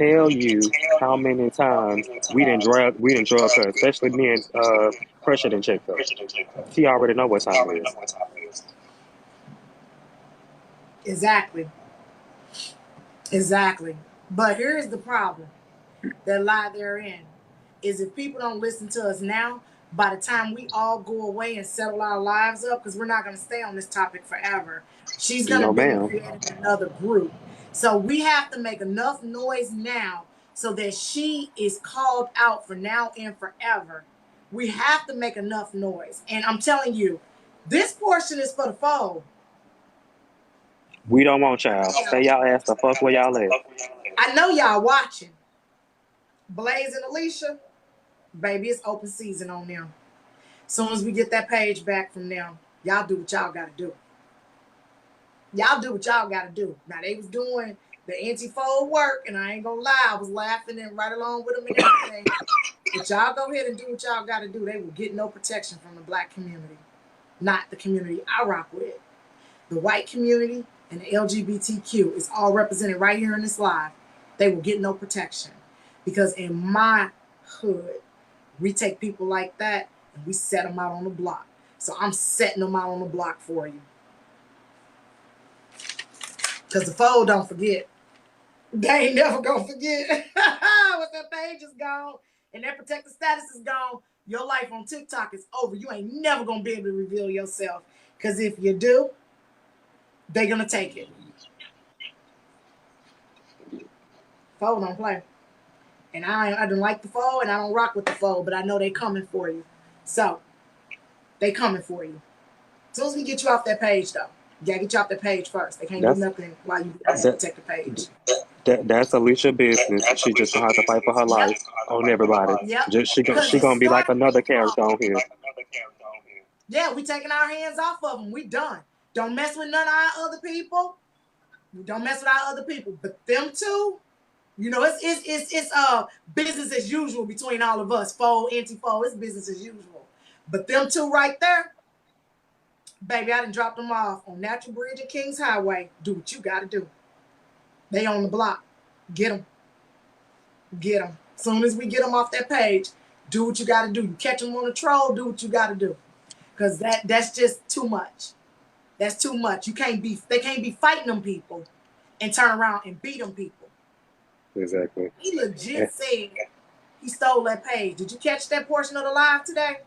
tell you how many times we didn't drug her, especially me and Pressure didn't check her. She already know what time it is. Exactly. Exactly. But here's the problem that lie therein is if people don't listen to us now, by the time we all go away and settle our lives up, because we're not going to stay on this topic forever, she's going to No, be ma'am. creating another group. So we have to make enough noise now so that she is called out for now and forever. We have to make enough noise. And I'm telling you, this portion is for the fold. We don't want y'all. Stay y'all ass the fuck where y'all at. I know y'all watching. Blaze and Alicia, baby, it's open season on them. Soon as we get that page back from them, y'all do what y'all gotta do. Y'all do what y'all gotta do. Now they was doing the anti-fold work, and I ain't gonna lie, I was laughing and right along with them and everything. But y'all go ahead and do what y'all gotta do. They will get no protection from the black community, not the community I rock with. The white community and the LGBTQ is all represented right here in this live. They will get no protection because in my hood, we take people like that and we set them out on the block. So I'm setting them out on the block for you. Because the fold don't forget. They ain't never gonna forget. Once that page is gone and that protected status is gone, your life on TikTok is over. You ain't never gonna be able to reveal yourself. Because if you do, they gonna take it. Fold don't play. And I don't like the fold and I don't rock with the fold, but I know they coming for you. So, they coming for you. As soon as we get you off that page, though, you gotta get you off that page first. They can't do That's nothing while you that, protect the page. that's Alicia business. She just gonna have to fight for her Yep. life on everybody. Yep. Just Because she it gonna be like started another from, character on here. yeah, we taking our hands off of them. We done. Don't mess with none of our other people. Don't mess with our other people. But them two, you know, it's business as usual between all of us. Fold, anti-fold, it's business as usual. But them two right there, baby, I done dropped them off on Natural Bridge and Kings Highway. Do what you gotta do. They on the block. Get them. Get them. As soon as we get them off that page, do what you gotta do. You catch them on a troll, do what you gotta do. Because that's just too much. That's too much. They can't be fighting them people and turn around and beat them people. Exactly. He Eh, legit said he stole that page. Did you catch that portion of the live today?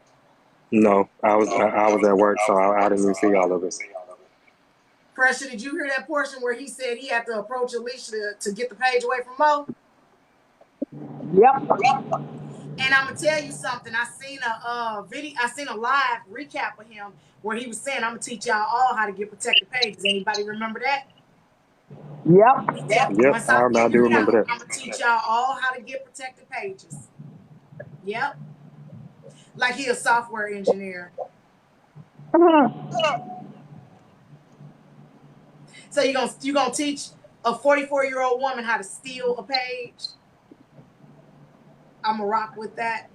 No, I was at work, so I didn't even see all of it. Pressure, did you hear that portion where he said he had to approach Alicia to get the page away from Mo? Yep. And I'm gonna tell you something. I seen a video. I seen a live recap of him where he was saying, "I'm gonna teach y'all all how to get protected pages." Anybody remember that? Yep. Yep, Once I I do figure it remember out, that. I'm gonna teach y'all all how to get protected pages. Yep, like he a software engineer. So you gonna teach a 44-year-old woman how to steal a page? I'm gonna rock with that.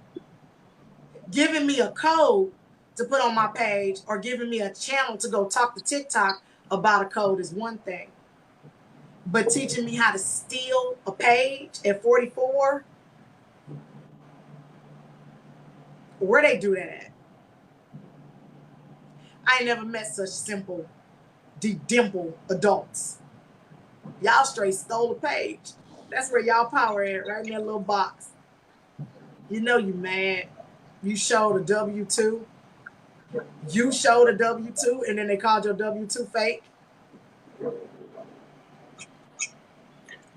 Giving me a code to put on my page or giving me a channel to go talk to TikTok about a code is one thing. But teaching me how to steal a page at 44, where they do that at? I ain't never met such simple, dimple adults. Y'all straight stole a page. That's where y'all power at, right in that little box. You know you mad. You showed a W-2. You showed a W-2, and then they called your W-2 fake. Who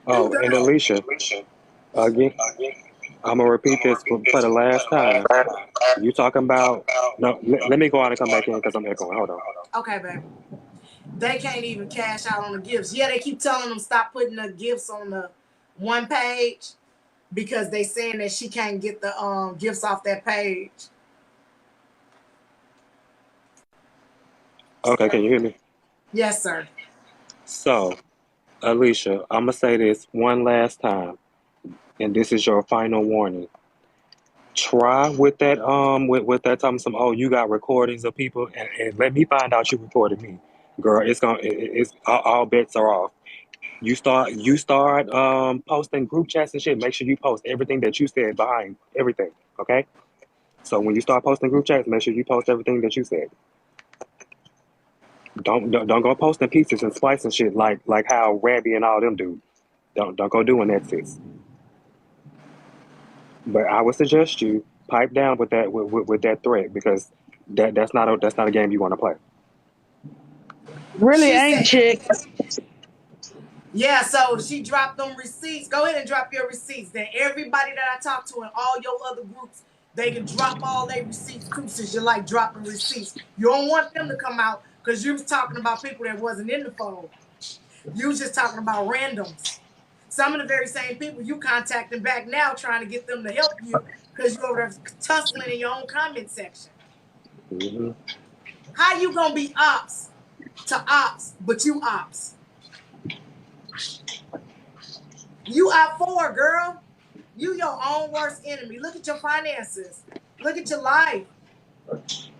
Oh, and does it? Alicia, again, I'm gonna repeat this for the last time. You talking about? No, let me go out and come back in because I'm echoing. Hold on. Okay, baby. They can't even cash out on the gifts. Yeah, they keep telling them stop putting the gifts on the one page because they saying that she can't get the gifts off that page. Okay, can you hear me? Yes, sir. So, Alicia, I'm gonna say this one last time, and this is your final warning. Try with that with that time some you got recordings of people and let me find out you recorded me, girl. It's all bets are off. You start posting group chats and shit. Make sure you post everything that you said behind everything. Okay. So when you start posting group chats, make sure you post everything that you said. Don't go posting pieces and slices and shit like how Rabby and all them do. Don't go doing that, sis. But I would suggest you pipe down with that with that threat because that's not a game you want to play. Really She ain't, said, chick. yeah, so she dropped them receipts. Go ahead and drop your receipts. Then everybody that I talk to in all your other groups, they can drop all their receipts too, since you like dropping receipts. You don't want them to come out because you was talking about people that wasn't in the fold. You was just talking about randoms. Some of the very same people you contacting back now trying to get them to help you because you over there tussling in your own comment section. Hmm. How you gonna be ops to ops, but you ops? You out for, girl. You your own worst enemy. Look at your finances. Look at your life.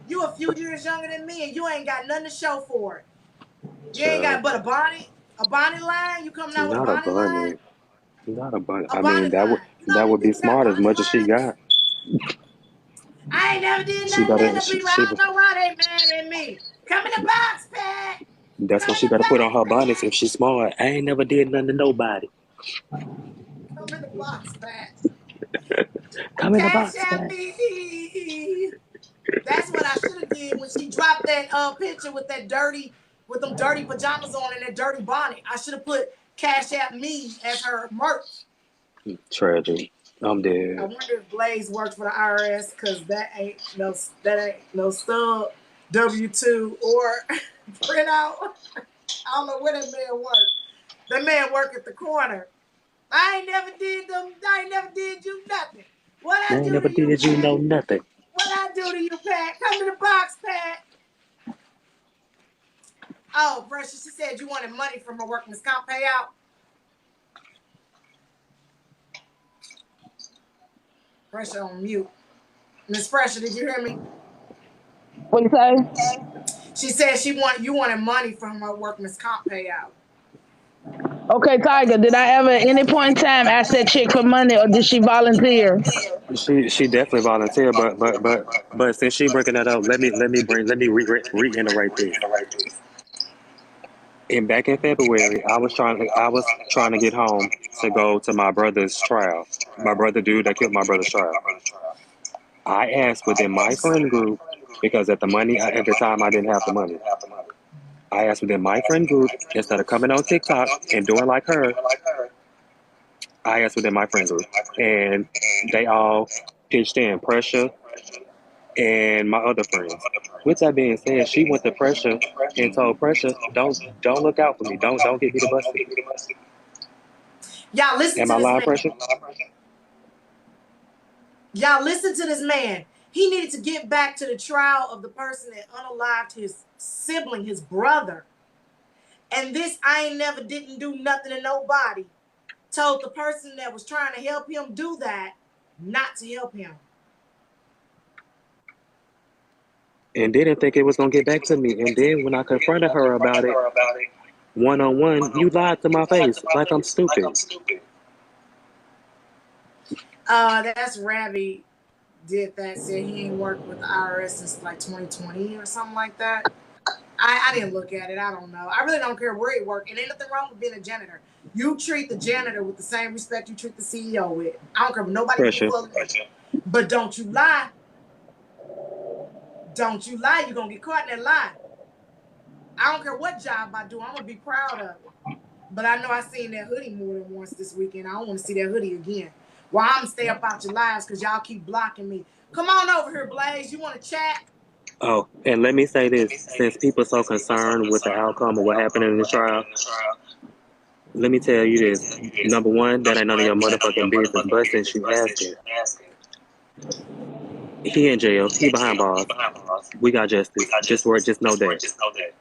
You a few years younger than me and you ain't got nothing to show for it. You ain't got Child, but a bonnet line. You coming out with a not a bonnet line? bunny, not a bunny. A I mean, bonnet line. You know that these would be people got smart as bonnet much as she lines. got. I ain't never did She nothing better. to people. She I don't know why they mad at me. Come in the box, Pat. That's Come what in she the better put on box, her bonnets if Pat. she's smart. I ain't never did nothing to nobody. Come in the box, Pat. Come in the Cash box, at man. me. That's what I should have did when she dropped that picture with with them dirty pajamas on and that dirty bonnet. I should have put Cash App Me as her merch. Tragic. I'm I dead. wonder if Blaze works for the IRS because that ain't no stub W-2 or printout. I don't know where that man work. That man work at the corner. I ain't never did them. I ain't never did you nothing. What I I ain't do never to you, did you Pat? know nothing. What I do to you, Pat? Come to the box, Pat. Oh, Precious, she said you wanted money from her workman's comp payout. Pressure on mute. Miss Pressure, did you hear me? What you say? She said you wanted money from her workman's comp payout. Okay, Tiger, did I ever at any point in time ask that chick for money or did she volunteer? She definitely volunteered, but since she breaking that up, let me reiterate this. And back in February, I was trying to get home to go to my brother's trial. My brother dude that killed my brother's trial. I asked within my friend group because at the time I didn't have the money. I asked within my friend group instead of coming on TikTok and doing like her. I asked within my friend group, and they all pitched in Pressure and my other friends. With that being said, she went to Pressure and told Pressure, "Don't look out for me. Don't get me to busted." Y'all listen Am to I this lying, man. Pressure? Y'all listen to this man. He needed to get back to the trial of the person that unalived his sibling, his brother. And this I ain't never didn't do nothing to nobody told the person that was trying to help him do that not to help him. And didn't think it was gonna get back to me. And then when I confronted her about it, one on one, you lied to my face like I'm stupid. That's Ravi did that, said he ain't worked with the IRS since like 2020 or something like that. I didn't look at it. I don't know. I really don't care where he worked. And ain't nothing wrong with being a janitor. You treat the janitor with the same respect you treat the CEO with. I don't care what nobody give a Pressure. fuck. But don't you lie. Don't you lie. You're going to get caught in that lie. I don't care what job I do. I'm going to be proud of it. But I know I seen that hoodie more than once this weekend. I don't want to see that hoodie again. Well, I'm going to stay up out your lives because y'all keep blocking me. Come on over here, Blaze. You want to chat? Oh, and let me say this: since people are so concerned with the outcome of what happened in the trial, let me tell you this. Number one, that ain't none of your motherfucking business. But since you asking, he in jail. He behind bars. We got justice. Just know that.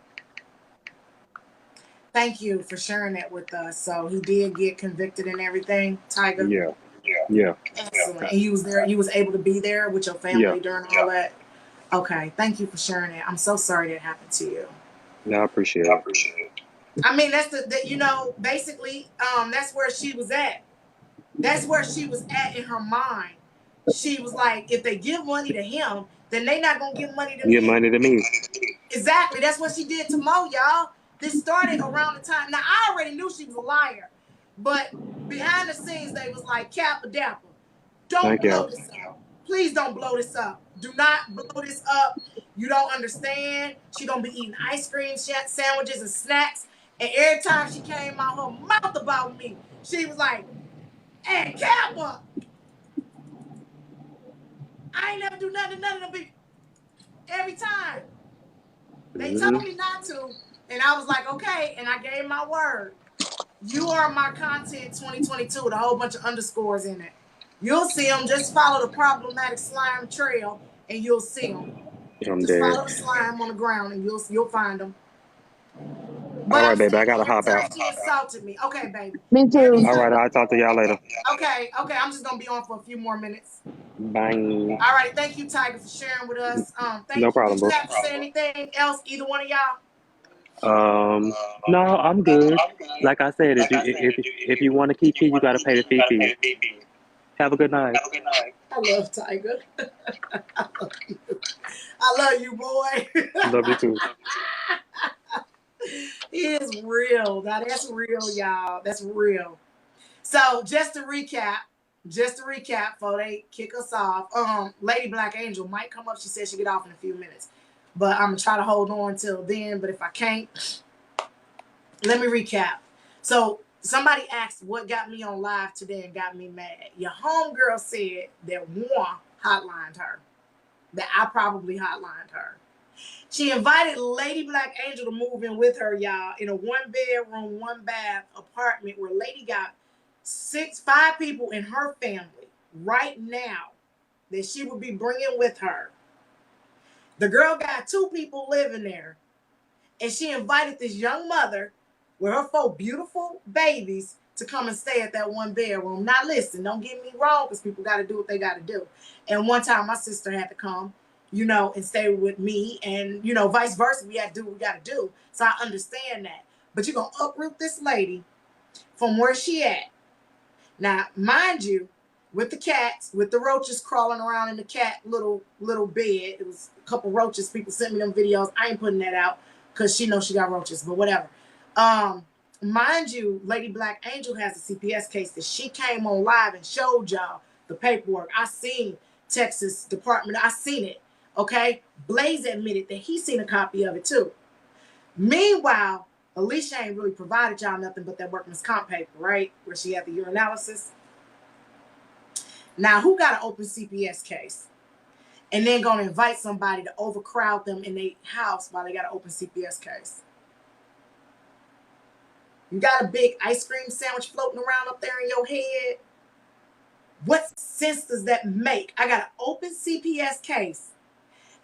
Thank you for sharing that with us. So he did get convicted and everything, Tiger. Yeah, yeah, Excellent. And you was there, you was able to be there with your yeah. family during all that. Okay. Thank you for sharing it. I'm so sorry that happened to you. Yeah, I appreciate it. I mean, that's you know, basically, that's where she was at. That's where she was at in her mind. She was like, if they give money to him, then they not gonna give money to Give me. money to me. Exactly. That's what she did to Mo, y'all. This started around the time. Now I already knew she was a liar, but behind the scenes they was like, Kappa Dapper, don't Thank you. blow this up. Please don't blow this up. Do not blow this up. You don't understand. She gonna be eating ice cream sandwiches and snacks. And every time she came out her mouth about me, she was like, "Hey, Kappa, I ain't never do nothing to none of them people." Every time. They Hmm. told me not to, and I was like, okay, and I gave my word. You are my content 2022 with a whole bunch of underscores in it. You'll see them. Just follow the problematic slime trail, and you'll see them. I'm Just dead. follow the slime on the ground, and you'll find them. All But right, I'm baby. I saying gotta every hop out. time she insulted me, okay, baby, Me every too. All right. time. I'll talk to y'all later. Okay, I'm just gonna be on for a few more minutes. Bye. All right, thank you, Tiger, for sharing with us. No Thank you. problem, Did you bro. have to say anything else, either one of y'all? Um, no, I'm good. Like I said, if you want to keep it, you gotta pay the fee. Have a good night. I love Tiger. I love you. I love you, boy. Love you too. He is real. Now that's real, y'all. That's real. So just to recap, before they kick us off, Lady Black Angel might come up. She said she'll get off in a few minutes. But I'm gonna try to hold on till then. But if I can't, let me recap. So somebody asked what got me on live today and got me mad. Your homegirl said that Juan hotlined her. That I probably hotlined her. She invited Lady Black Angel to move in with her, y'all, in a 1 bedroom, 1 bath apartment where Lady got 5 people in her family right now that she would be bringing with her. The girl got 2 people living there, and she invited this young mother with her 4 beautiful babies to come and stay at that 1 bedroom. Now, listen, don't get me wrong, because people got to do what they got to do. And one time, my sister had to come, you know, and stay with me, and, you know, vice versa. We had to do what we got to do. So I understand that. But you're going to uproot this lady from where she at. Now, mind you, with the cats, with the roaches crawling around in the cat little bed, it was a couple roaches. People sent me them videos. I ain't putting that out because she knows she got roaches, but whatever. Mind you, Lady Black Angel has a CPS case that she came on live and showed y'all the paperwork. I seen Texas Department. I seen it. Okay, Blaze admitted that he seen a copy of it too. Meanwhile, Alicia ain't really provided y'all nothing but that workman's comp paper, right? Where she had the urinalysis. Now, who got an open CPS case? And then gonna invite somebody to overcrowd them in their house while they got an open CPS case? You got a big ice cream sandwich floating around up there in your head? What sense does that make? I got an open CPS case,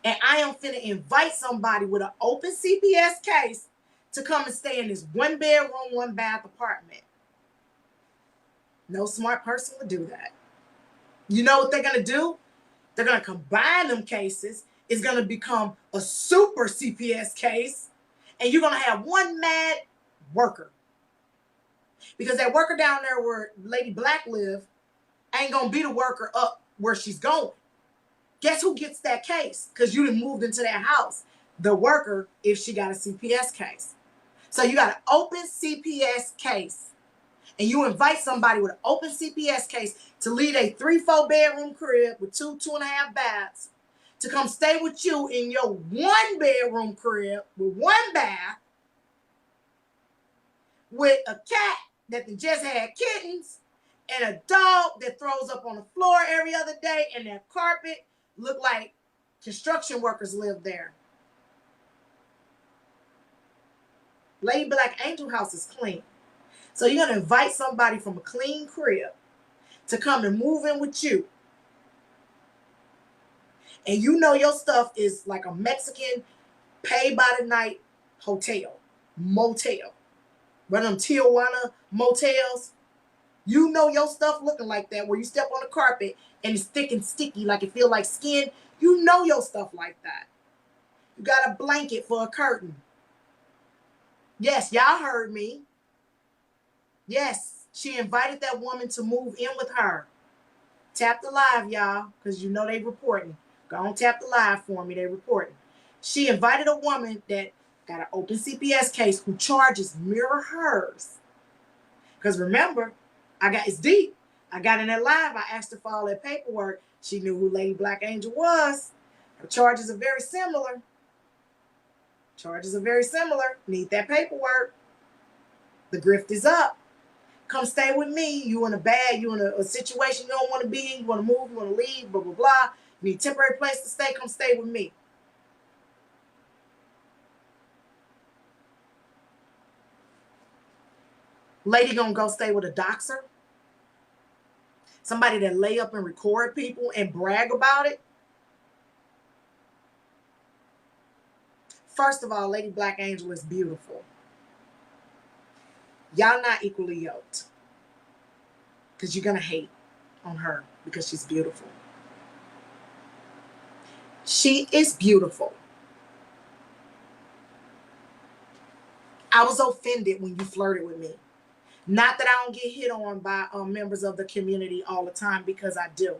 and I am finna invite somebody with an open CPS case to come and stay in this 1 bedroom, 1 bath apartment. No smart person would do that. You know what they're gonna do? They're gonna combine them cases. It's gonna become a super CPS case, and you're gonna have one mad worker. Because that worker down there where Lady Black live ain't gonna be the worker up where she's going. Guess who gets that case? Because you done moved into that house. The worker, if she got a CPS case. So you got an open CPS case, and you invite somebody with an open CPS case to leave a 3-4 bedroom crib with 2.5 baths to come stay with you in your 1 bedroom crib with 1 bath with a cat that just had kittens and a dog that throws up on the floor every other day, and that carpet look like construction workers live there. Lady Black Angel house is clean. So you're going to invite somebody from a clean crib to come and move in with you. And you know your stuff is like a Mexican pay-by-the-night hotel, motel. One of them Tijuana motels. You know your stuff looking like that, where you step on the carpet and it's thick and sticky like it feel like skin. You know your stuff like that. You got a blanket for a curtain. Yes, y'all heard me. Yes, she invited that woman to move in with her. Tap the live, y'all, because you know they reporting. Go on, tap the live for me. They reporting. She invited a woman that got an open CPS case who charges mirror hers. Because remember, it's deep. I got in that live. I asked her for all that paperwork. She knew who Lady Black Angel was. Her charges are very similar. Charges are very similar. Need that paperwork. The grift is up. Come stay with me. You in a situation you don't want to be in. You want to move, you want to leave, blah, blah, blah. You need a temporary place to stay. Come stay with me. Lady gonna go stay with a doxer. Somebody that lay up and record people and brag about it. First of all, Lady Black Angel is beautiful. Y'all not equally yoked. Because you're gonna hate on her because she's beautiful. She is beautiful. I was offended when you flirted with me. Not that I don't get hit on by members of the community all the time, because I do.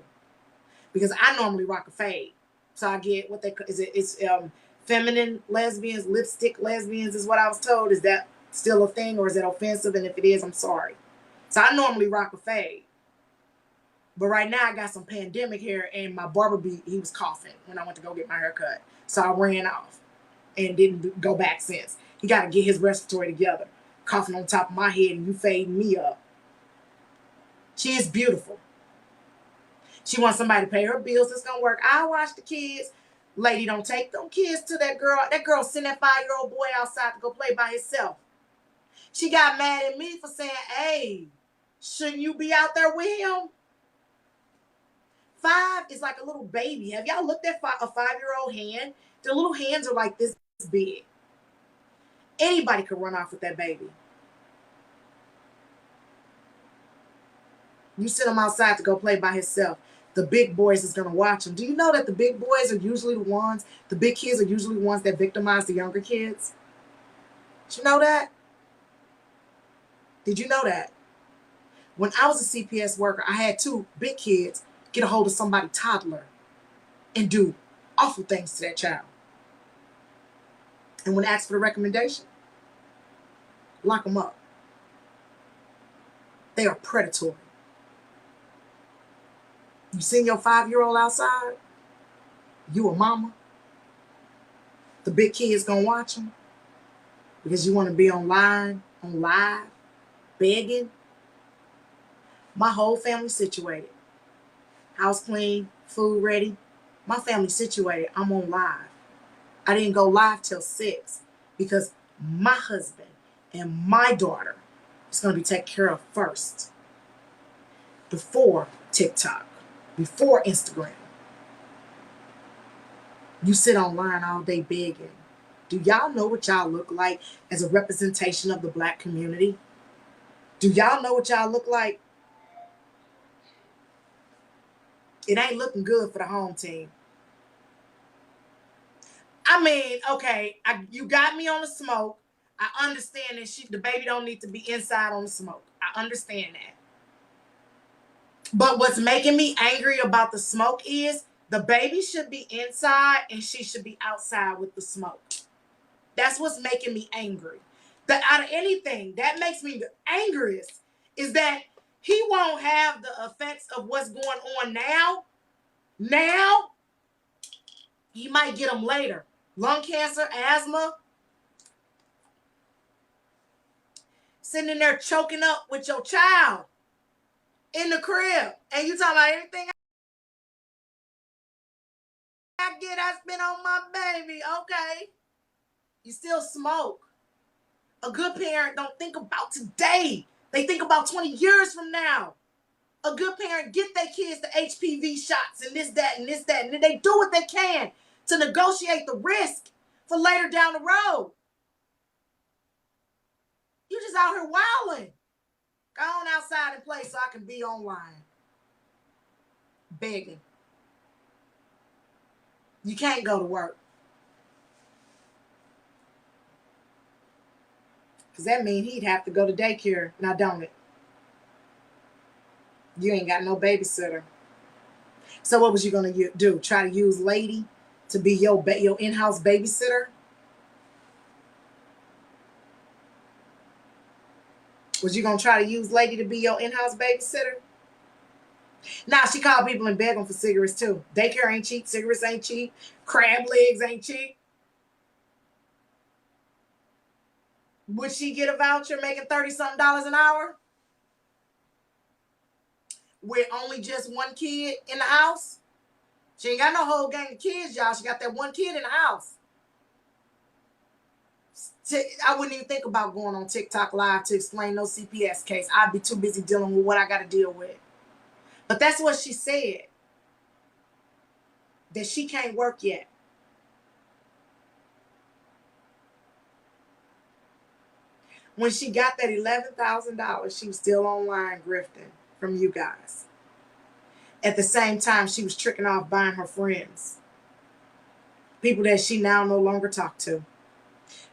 Because I normally rock a fade. So I get what it's feminine lesbians, lipstick lesbians is what I was told. Is that still a thing, or is it offensive? And if it is, I'm sorry. So I normally rock a fade. But right now I got some pandemic hair, and my barber he was coughing when I went to go get my hair cut. So I ran off and didn't go back since. He got to get his respiratory together. Coughing on top of my head and you fading me up. She is beautiful. She wants somebody to pay her bills. It's going to work. I watch the kids. Lady, don't take them kids to that girl. That girl sent that 5-year-old boy outside to go play by himself. She got mad at me for saying, hey, shouldn't you be out there with him? 5 is like a little baby. Have y'all looked at a 5-year-old hand? Their little hands are like this big. Anybody could run off with that baby. You send him outside to go play by himself. The big boys is going to watch him. Do you know that the big boys are usually the big kids are usually the ones that victimize the younger kids? Did you know that? Did you know that? When I was a CPS worker, I had 2 big kids get a hold of somebody toddler and do awful things to that child. And when asked for the recommendation, lock them up. They are predatory. You seen your 5-year-old outside? You a mama? The big kid's gonna watch them because you want to be online, on live, begging. My whole family situated. House clean, food ready. My family situated. I'm on live. I didn't go live till 6 because my husband and my daughter is going to be taken care of first. Before TikTok, before Instagram. You sit online all day begging. Do y'all know what y'all look like as a representation of the Black community? Do y'all know what y'all look like? It ain't looking good for the home team. I mean, okay, you got me on the smoke. I understand that the baby don't need to be inside on the smoke. I understand that. But what's making me angry about the smoke is the baby should be inside and she should be outside with the smoke. That's what's making me angry. That out of anything, that makes me the angriest is that he won't have the effects of what's going on now. Now, he might get them later. Lung cancer, asthma. Sitting in there choking up with your child in the crib. And you talking about everything I spent on my baby. Okay. You still smoke. A good parent don't think about today. They think about 20 years from now. A good parent get their kids the HPV shots and this, that, and this, that. And then they do what they can to negotiate the risk for later down the road. You just out here wilding. Go on outside and play so I can be online. Begging. You can't go to work. Because that means he'd have to go to daycare. Now, don't it? You ain't got no babysitter. So what was you going to do? Try to use Lady to be your in-house babysitter? Was you going to try to use Lady to be your in-house babysitter? Now, she called people and begged them for cigarettes, too. Daycare ain't cheap. Cigarettes ain't cheap. Crab legs ain't cheap. Would she get a voucher making $30-something an hour? With only just one kid in the house? She ain't got no whole gang of kids, y'all. She got that one kid in the house. I wouldn't even think about going on TikTok Live to explain no CPS case. I'd be too busy dealing with what I got to deal with. But that's what she said. That she can't work yet. When she got that $11,000, she was still online grifting from you guys. At the same time, she was tricking off buying her friends. People that she now no longer talk to.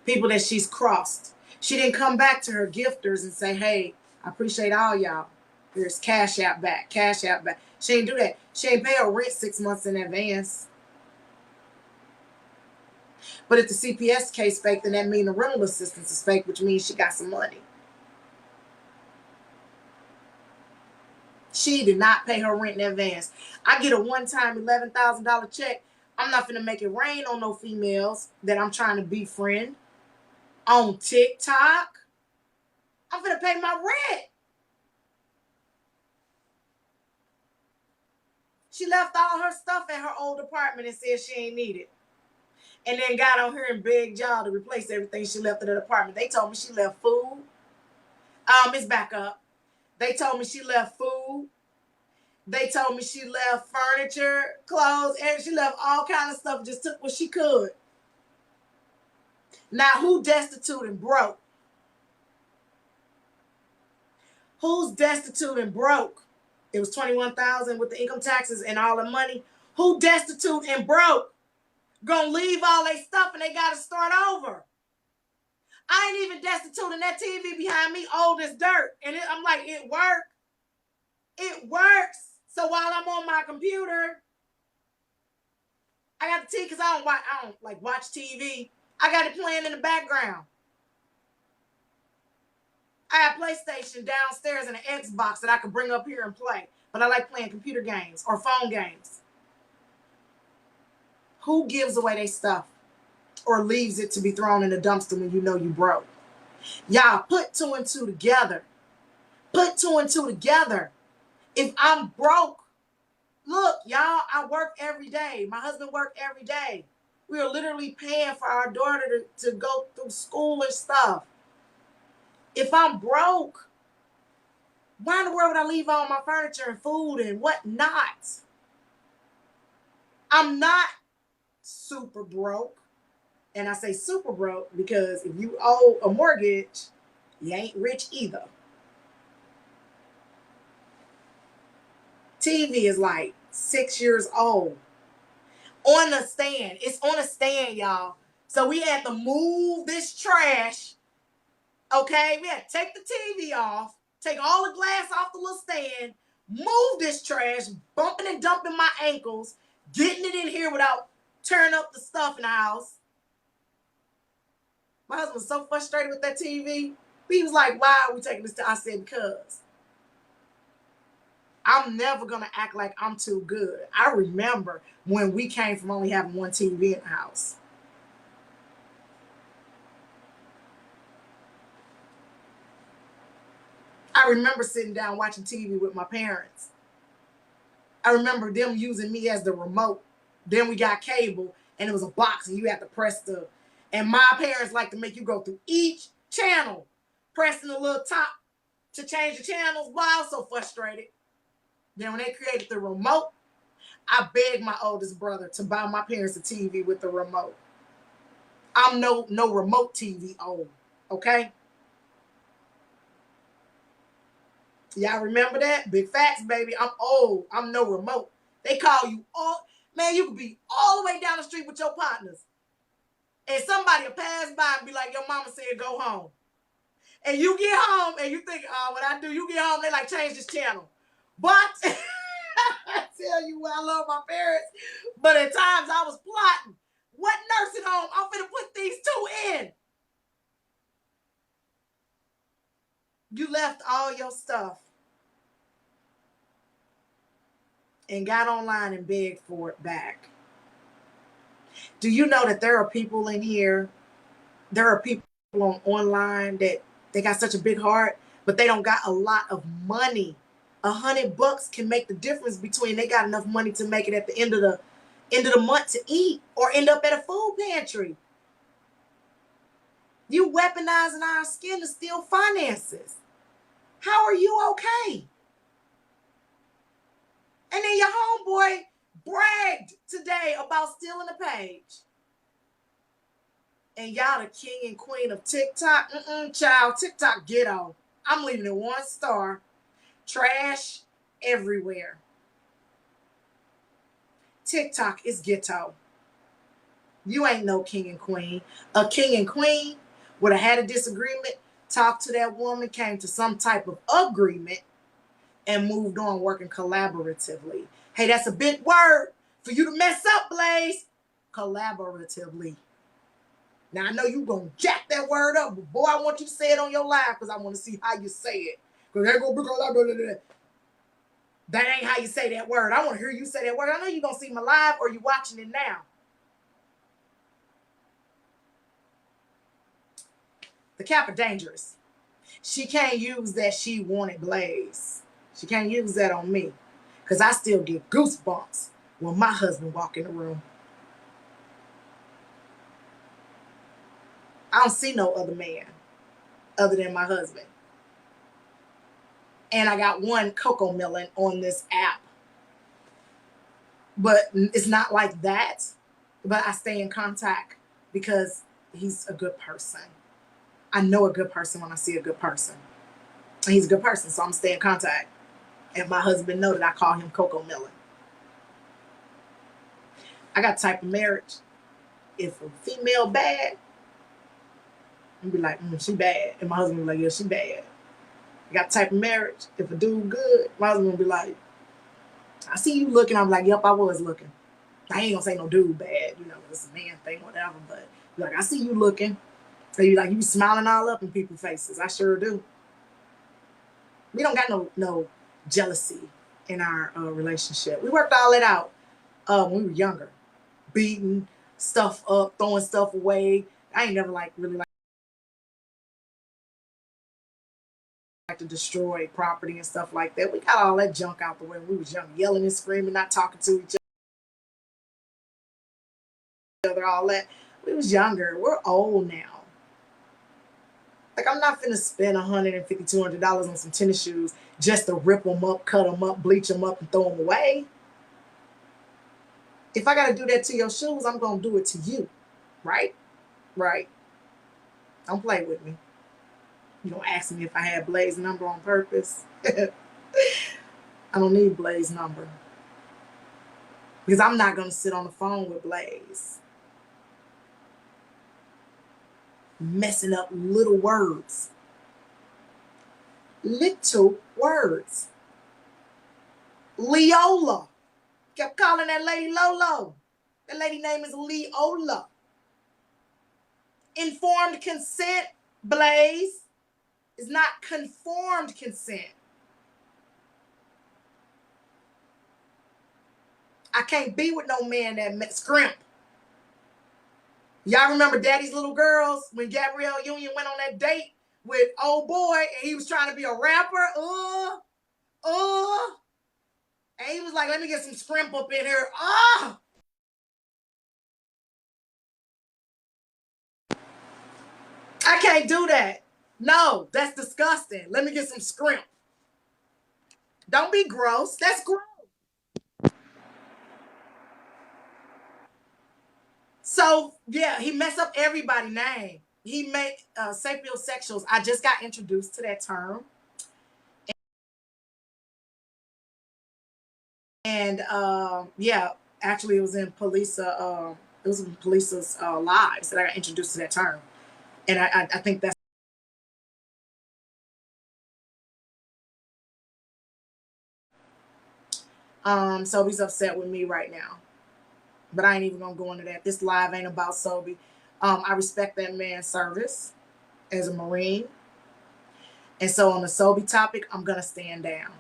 People that she's crossed. She didn't come back to her gifters and say, hey, I appreciate all y'all. Here's Cash App back, Cash App back. She ain't do that. She ain't pay her rent 6 months in advance. But if the CPS case fake, then that means the rental assistance is fake, which means she got some money. She did not pay her rent in advance. I get a one-time $11,000 check. I'm not finna make it rain on no females that I'm trying to befriend on TikTok. I'm finna pay my rent. She left all her stuff at her old apartment and said she ain't need it. And then got on here and begged y'all to replace everything she left at the apartment. They told me she left food. It's back up. They told me she left food. They told me she left furniture, clothes, and she left all kind of stuff. Just took what she could. Now, who destitute and broke? Who's destitute and broke? It was $21,000 with the income taxes and all the money. Who destitute and broke? Gonna leave all their stuff and they gotta start over. I ain't even destitute, and that TV behind me old as dirt. And I'm like, it works. It works. So while I'm on my computer, I got the TV because I don't like watch TV. I got it playing in the background. I have PlayStation downstairs and an Xbox that I can bring up here and play. But I like playing computer games or phone games. Who gives away their stuff or leaves it to be thrown in the dumpster when you know you broke? Y'all, put 2 and 2 together. Put 2 and 2 together. If I'm broke, look, y'all, I work every day. My husband works every day. We are literally paying for our daughter to go through school and stuff. If I'm broke, why in the world would I leave all my furniture and food and whatnot? I'm not super broke. And I say super broke because if you owe a mortgage, you ain't rich either. TV is like 6 years old. On the stand. It's on a stand, y'all. So we had to move this trash. Okay? We had to take the TV off, take all the glass off the little stand, move this trash, bumping and dumping my ankles, getting it in here without tearing up the stuff in the house. My husband was so frustrated with that TV. He was like, why are we taking this? I said, because I'm never going to act like I'm too good. I remember when we came from only having one TV in the house. I remember sitting down watching TV with my parents. I remember them using me as the remote. Then we got cable, and it was a box, and you had to press the... And my parents like to make you go through each channel, pressing the little top to change the channels. Wow, I was so frustrated. Then when they created the remote, I begged my oldest brother to buy my parents a TV with the remote. I'm no remote TV old, okay? Y'all remember that? Big facts, baby. I'm old. I'm no remote. They call you all... Man, you could be all the way down the street with your partners. And somebody will pass by and be like, your mama said go home. and you get home and you think, oh, what I do, you get home, they like, change this channel. But I tell you what, I love my parents, but at times I was plotting. What nursing home? I'm finna put these two in. You left all your stuff and got online and begged for it back. Do you know that there are people in here, there are people online that they got such a big heart, but they don't got a lot of money. $100 can make the difference between they got enough money to make it at the end of the month to eat or end up at a food pantry. You weaponizing our skin to steal finances. How are you okay? And then your homeboy bragged today about stealing a page. And y'all the king and queen of TikTok. Child, TikTok ghetto. I'm leaving it 1 star. Trash everywhere. TikTok is ghetto. You ain't no king and queen. A king and queen would have had a disagreement, talked to that woman, came to some type of agreement, and moved on working collaboratively. Hey, that's a big word for you to mess up, Blaze. Collaboratively. Now, I know you're going to jack that word up, but boy, I want you to say it on your live because I want to see how you say it. That ain't how you say that word. I want to hear you say that word. I know you're going to see my live or you're watching it now. The Kappa dangerous. She can't use that she wanted Blaze. She can't use that on me because I still get goosebumps when my husband walk in the room. I don't see no other man other than my husband. And I got one CoComelon on this app. But it's not like that. But I stay in contact because he's a good person. I know a good person when I see a good person. And he's a good person, so I'm staying in contact. And my husband know that I call him CoComelon. I got type of marriage. If a female bad, I'd be like, she bad. And my husband be like, yeah, she bad. I got type of marriage. If a dude good, my husband will be like, I see you looking. I'm like, yep, I was looking. I ain't gonna say no dude bad, it's a man thing, whatever. But like, I see you looking. So you like, you smiling all up in people's faces. I sure do. We don't got no jealousy in our relationship. We worked all that out when we were younger. Beating stuff up, throwing stuff away. I ain't never really to destroy property and stuff like that. We got all that junk out the way when we was young, yelling and screaming, not talking to each other, all that. We was younger. We're old now. Like, I'm not finna spend $150, $200 on some tennis shoes just to rip them up, cut them up, bleach them up, and throw them away. If I gotta do that to your shoes, I'm gonna do it to you. Right? Right. Don't play with me. You don't ask me if I had Blaze's number on purpose. I don't need Blaze's number. Because I'm not going to sit on the phone with Blaze. Messing up little words. Little words. Leola. Kept calling that lady Lolo. That lady name is Leola. Informed consent, Blaze. Is not conformed consent. I can't be with no man that scrimp. Y'all remember Daddy's Little Girls when Gabrielle Union went on that date with old boy and he was trying to be a rapper? And he was like, let me get some scrimp up in here. I can't do that. No, that's disgusting. Let me get some scrimp. Don't be gross. That's gross. So, yeah, he messed up everybody's name. He made sapiosexuals. I just got introduced to that term. And, yeah, actually it was in Polisa, Polisa's lives that I got introduced to that term. And I think that's Sobe's upset with me right now. But I ain't even gonna go into that. This live ain't about Sobe. I respect that man's service as a Marine. And so on the Sobe topic, I'm gonna stand down.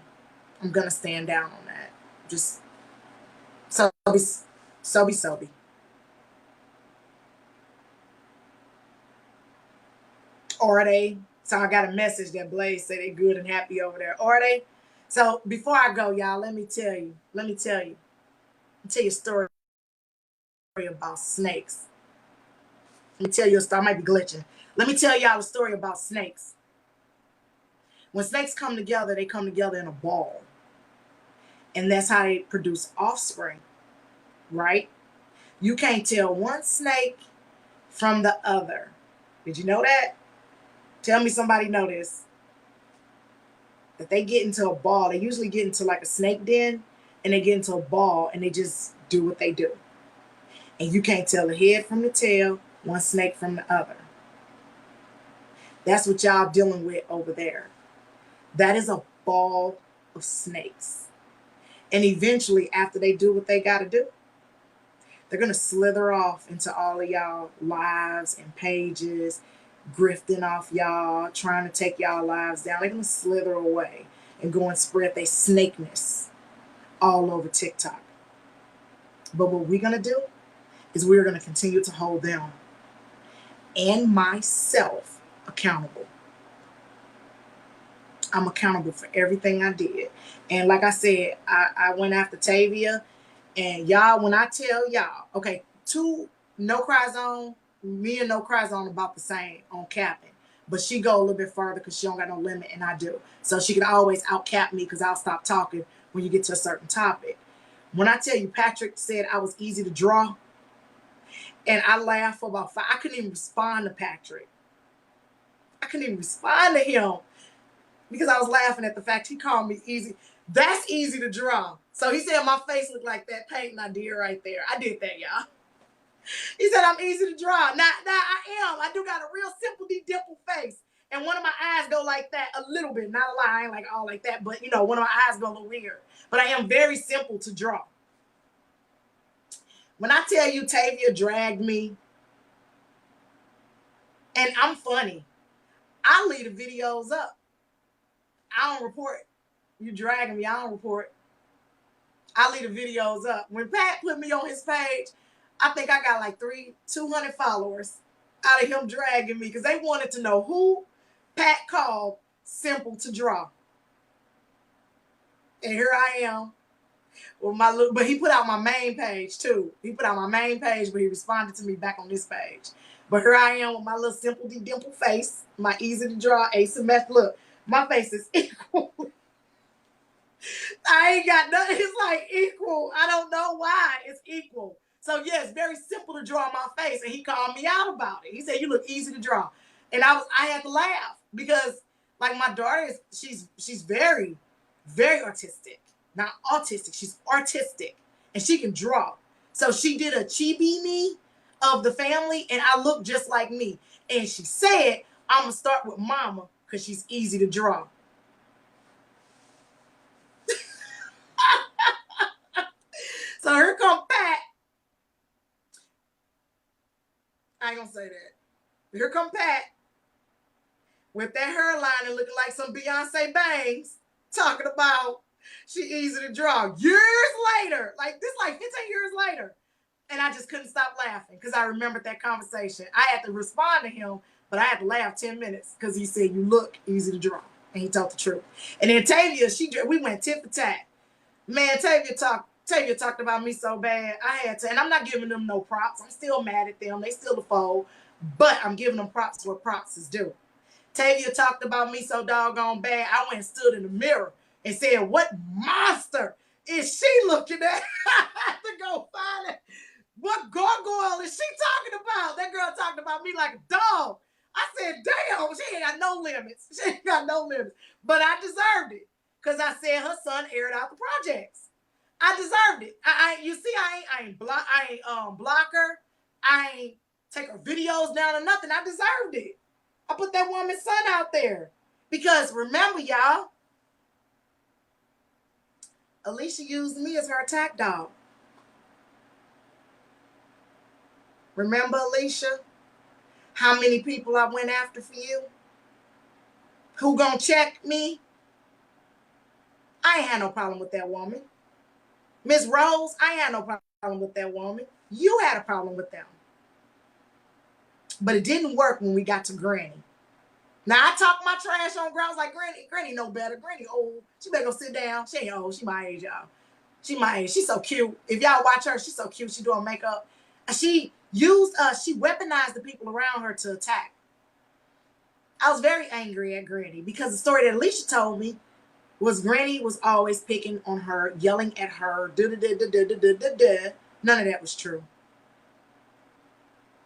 I'm gonna stand down on that. Just Sobe. Are they? So I got a message that Blaze said they good and happy over there. Are they? So before I go, y'all, let me tell you a story about snakes. Let me tell you a story. I might be glitching. Let me tell y'all a story about snakes. When snakes come together, they come together in a ball. And that's how they produce offspring, right? You can't tell one snake from the other. Did you know that? Tell me somebody know this. That they get into a ball. They usually get into like a snake den, and they get into a ball, and they just do what they do. And you can't tell the head from the tail, one snake from the other. That's what y'all dealing with over there. That is a ball of snakes. And eventually, after they do what they got to do, they're going to slither off into all of y'all lives and pages, grifting off y'all, trying to take y'all lives down. They're going to slither away and go and spread their snakeness all over TikTok. But what we're going to do is we're going to continue to hold them and myself accountable. I'm accountable for everything I did. And like I said, I went after Tavia. And y'all, when I tell y'all, okay, No Cry Zone, me and No Cry Zone about the same on capping. But she go a little bit further because she don't got no limit, and I do. So she can always out-cap me because I'll stop talking when you get to a certain topic. When I tell you Patrick said I was easy to draw, and I laughed for about 5, I couldn't even respond to Patrick. I couldn't even respond to him because I was laughing at the fact he called me easy. That's easy to draw. So he said my face looked like that painting I did right there. I did that, y'all. He said I'm easy to draw. Now I am. I do got a real simple, dimple face. And one of my eyes go like that a little bit. Not a lot. I ain't like all like that. But, one of my eyes go a little weird. But I am very simple to draw. When I tell you Tavia dragged me, and I'm funny, I leave the videos up. I don't report. You dragging me, I don't report. I leave the videos up. When Pat put me on his page, I think I got like 200 followers out of him dragging me because they wanted to know who Pat called simple to draw. And here I am with my little, but he put out my main page too. He put out my main page, but he responded to me back on this page. But here I am with my little simple dimple face, my easy to draw asymmetric. Look, my face is equal. I ain't got nothing. It's like equal. I don't know why it's equal. So yeah, it's very simple to draw my face. And he called me out about it. He said, "You look easy to draw." And I had to laugh because like my daughter she's very, very artistic. Not autistic, she's artistic. And she can draw. So she did a chibi me of the family, and I look just like me. And she said, "I'm gonna start with mama because she's easy to draw." So here come Pat. I ain't gonna say that. Here come Pat with that hairline and looking like some Beyonce bangs, talking about she easy to draw. Years later, like 15 years later. And I just couldn't stop laughing because I remembered that conversation. I had to respond to him, but I had to laugh 10 minutes because he said, "You look easy to draw." And he told the truth. And then Tavia, we went tit for tat. Man, Tavia talked about me so bad. I had to, and I'm not giving them no props. I'm still mad at them. They still the foe, but I'm giving them props where props is due. Tavia talked about me so doggone bad. I went and stood in the mirror and said, "What monster is she looking at?" I had to go find it. What gargoyle is she talking about? That girl talked about me like a dog. I said, "Damn, she ain't got no limits. She ain't got no limits." But I deserved it because I said her son aired out the projects. I deserved it. You see, I ain't block her. I ain't take her videos down or nothing. I deserved it. I put that woman's son out there because remember, y'all, Alicia used me as her attack dog. Remember, Alicia, how many people I went after for you? Who gonna check me? I ain't had no problem with that woman. Miss Rose, I ain't had no problem with that woman. You had a problem with them. But it didn't work when we got to Granny. Now, I talk my trash on grounds like Granny know better. Granny old. She better go sit down. She ain't old. She my age, y'all. She my age. She's so cute. If y'all watch her, she's so cute. She doing makeup. She weaponized the people around her to attack. I was very angry at Granny because the story that Alicia told me was Granny was always picking on her, yelling at her. None of that was true.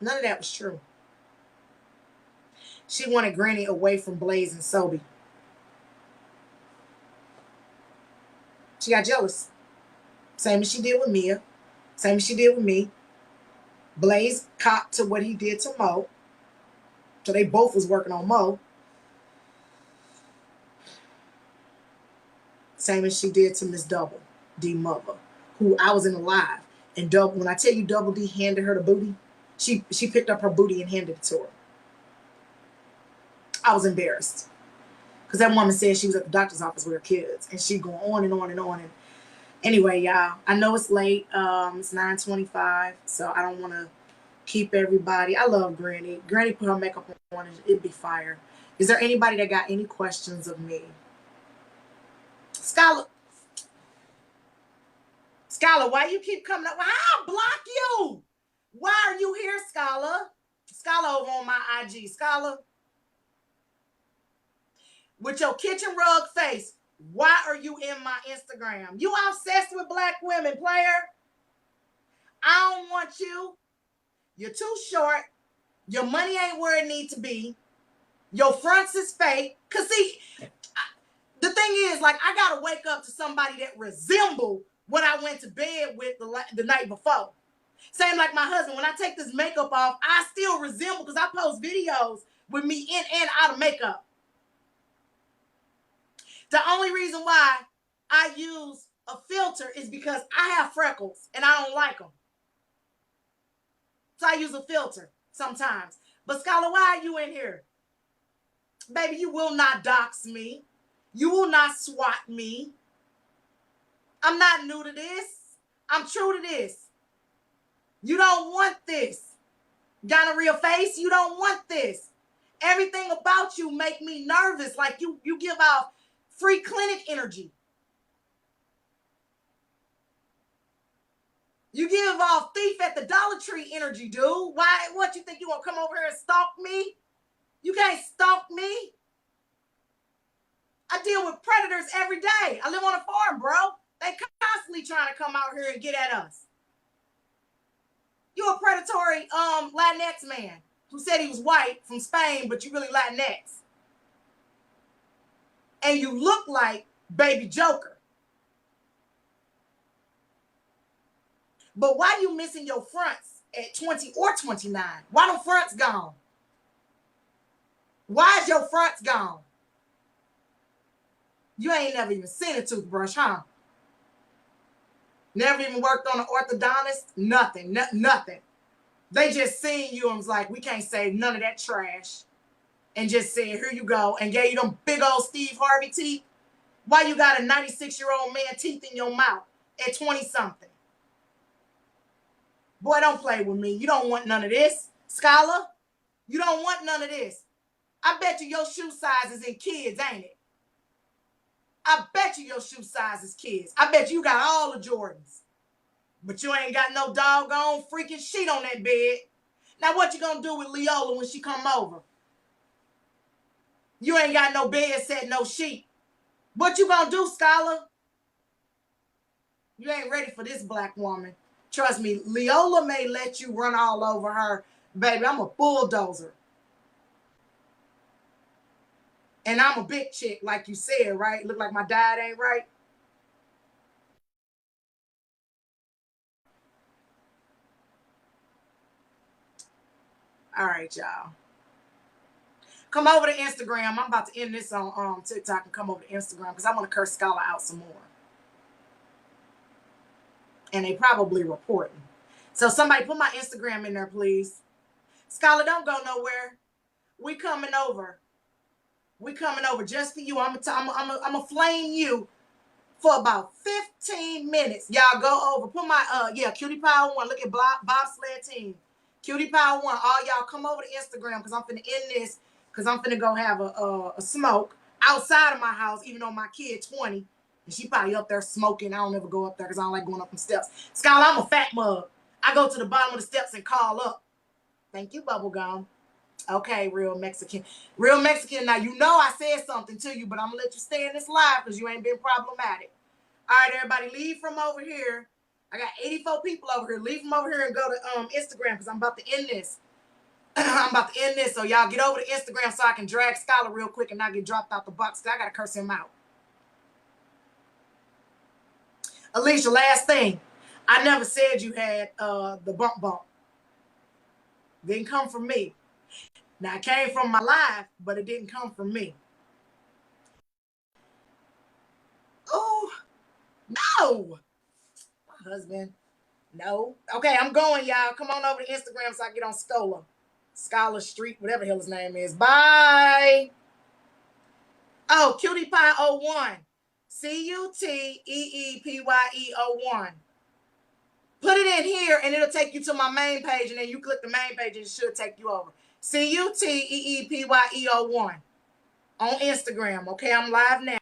None of that was true. She wanted Granny away from Blaze and Sobe. She got jealous. Same as she did with Mia. Same as she did with me. Blaze copped to what he did to Mo. So they both was working on Mo. Same as she did to Miss Double D Mother, who I was in the live. And when I tell you Double D handed her the booty, she picked up her booty and handed it to her. I was embarrassed. Because that woman said she was at the doctor's office with her kids. And she going on and on and on. And anyway, y'all, I know it's late. It's 9:25. So I don't want to keep everybody. I love Granny. Granny put her makeup on and it'd be fire. Is there anybody that got any questions of me? Scholar, why you keep coming up? Why I block you? Why are you here, Scholar? Scholar over on my IG. Scholar, with your kitchen rug face, why are you in my Instagram? You obsessed with black women, player. I don't want you. You're too short. Your money ain't where it needs to be. Your fronts is fake. Because see, the thing is, like, I got to wake up to somebody that resemble what I went to bed with the night before. Same like my husband. When I take this makeup off, I still resemble because I post videos with me in and out of makeup. The only reason why I use a filter is because I have freckles and I don't like them. So I use a filter sometimes. But Scholar, why are you in here? Baby, you will not dox me. You will not swat me. I'm not new to this. I'm true to this. You don't want this. Gonorrhea face, you don't want this. Everything about you make me nervous. Like you give off free clinic energy. You give off thief at the Dollar Tree energy, dude. Why? What, you think you gonna come over here and stalk me? You can't stalk me. I deal with predators every day. I live on a farm, bro. They constantly trying to come out here and get at us. You a predatory Latinx man who said he was white from Spain, but you really Latinx. And you look like Baby Joker. But why you missing your fronts at 20 or 29? Why them fronts gone? Why is your fronts gone? You ain't never even seen a toothbrush, huh? Never even worked on an orthodontist? Nothing. Nothing. They just seen you and was like, we can't save none of that trash. And just said, here you go. And gave you them big old Steve Harvey teeth. Why you got a 96-year-old man teeth in your mouth at 20-something? Boy, don't play with me. You don't want none of this. Scholar, you don't want none of this. I bet you your shoe size is in kids, ain't it? I bet you your shoe size is kids. I bet you got all the Jordans. But you ain't got no doggone freaking sheet on that bed. Now what you gonna do with Leola when she come over? You ain't got no bed set, no sheet. What you gonna do, Scholar? You ain't ready for this black woman. Trust me, Leola may let you run all over her. Baby, I'm a bulldozer. And I'm a big chick, like you said, right? Look like my dad ain't right. All right, y'all. Come over to Instagram. I'm about to end this on TikTok and come over to Instagram because I want to curse Scholar out some more. and they probably reporting. So somebody put my Instagram in there, please. Scholar, don't go nowhere. We coming over. We coming over just for you. I'm gonna flame you for about 15 minutes. Y'all go over. Put my Cutie Power 1. Look at Bobsled Team. Cutie Power 1. All y'all come over to Instagram because I'm finna end this because I'm finna go have a smoke outside of my house, even though my kid 20 and she probably up there smoking. I don't ever go up there because I don't like going up them steps. Scholar, I'm a fat mug. I go to the bottom of the steps and call up. Thank you, Bubblegum. Okay, real Mexican. Real Mexican. Now, you know I said something to you, but I'm going to let you stay in this live because you ain't been problematic. All right, everybody, leave from over here. I got 84 people over here. Leave from over here and go to Instagram because I'm about to end this. I'm about to end this, so y'all get over to Instagram so I can drag Scholar real quick and not get dropped out the box. I got to curse him out. Alicia, last thing. I never said you had the bump. Didn't come from me. Now, it came from my life, but it didn't come from me. Oh, no. My husband. No. Okay, I'm going, y'all. Come on over to Instagram so I get on Scholar Street, whatever the hell his name is. Bye. Oh, Cutie Pie 01. CUTEEPYE01. Put it in here and it'll take you to my main page, and then you click the main page and it should take you over. CUTEEPYE01 on Instagram. Okay, I'm live now.